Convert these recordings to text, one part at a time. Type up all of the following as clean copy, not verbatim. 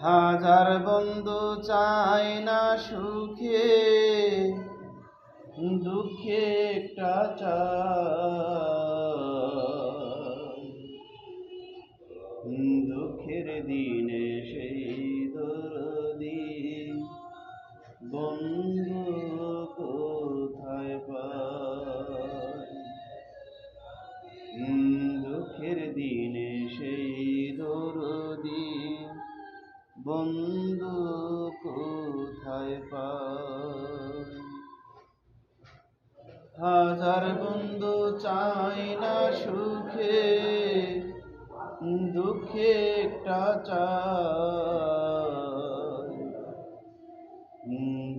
হাজার বন্ধু চায় না সুখে, দুঃখে একটা চায়। দুঃখের দিনে সেই দরদি বন্ধু কোথায় পায়। দুঃখের দিনে সেই দরদি বন্ধু কোথায় পায়। হাজার বন্ধু চায় না সুখে, দুঃখে একটা চায়।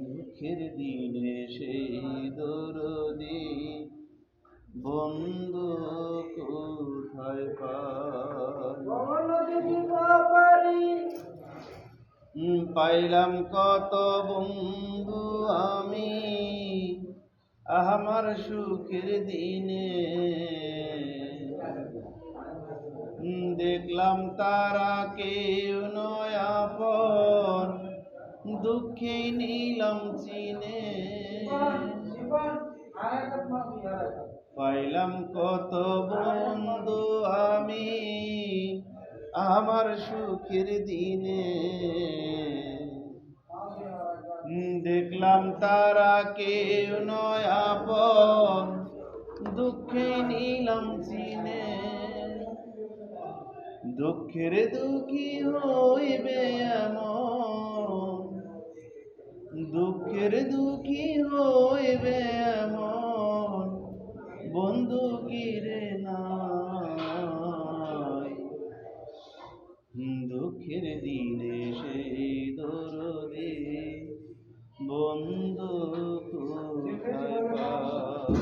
দুঃখের দিনে সেই দরদি বন্ধু কোথায় পায়। পাইলাম কত বন্ধু আমি আমার সুখের দিনে, দেখলাম তারা কেউ নয় আপন, দুঃখে নিলাম চিনে। পাইলাম কত বন্ধু আমি আমার সুখের দিনে, দেখলাম তারা কেউ নয় আপন, দুঃখে নিলাম চিনে। দুঃখের দুঃখী হইবে এমন, দুঃখের দুঃখী হইবে এমন বন্ধু কিরে নাই। দুঃখের দিনে সেই দরদি বন্ধু কোথায় পায়।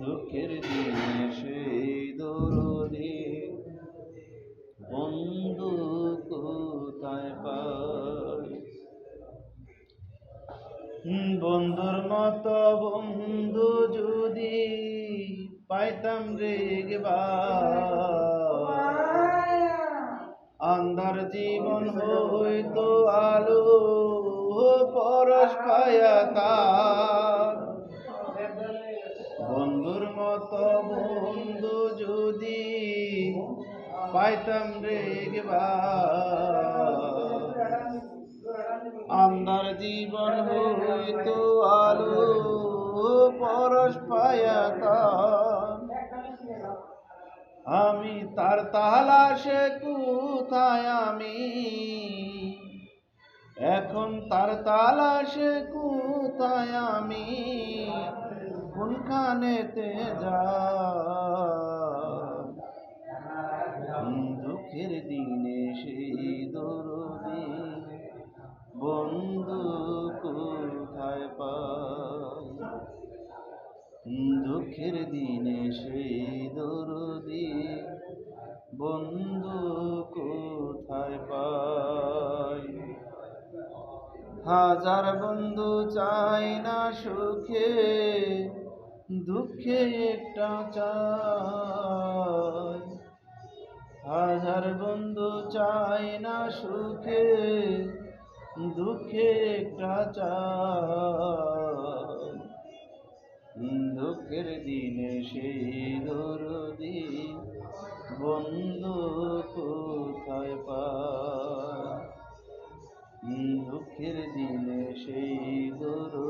দুঃখের দিনে সেই দরদি বন্ধু কোথায় পায়। বন্ধুর মতো বন্ধু যদি পাইতাম রে আন্ধার জীবন হইতো আলো পরশ পায়া তার। বন্ধুর মতো বন্ধু যদি পাইতাম রে আন্ধার জীবন হইতো আলো পরশ পায়া তার। আমি তার তালাশে কোথায় আমি, এখন তার তালাশে কোথায় আমি, কোনখানেতে যাই। দুঃখের দিনে সেই দরদি বন্ধু কোথায় পায়। দুঃখের দিনে সেই দরদি বন্ধু কোথায় পায়। হাজার বন্ধু চায় না সুখে, দুঃখে একটা চায়। হাজার বন্ধু চায় না সুখে, দুঃখে একটা চায়। দুঃখের দিনে সেই দরদি বন্ধু কোথায় পায়। দুঃখের দিনে সেই দরদি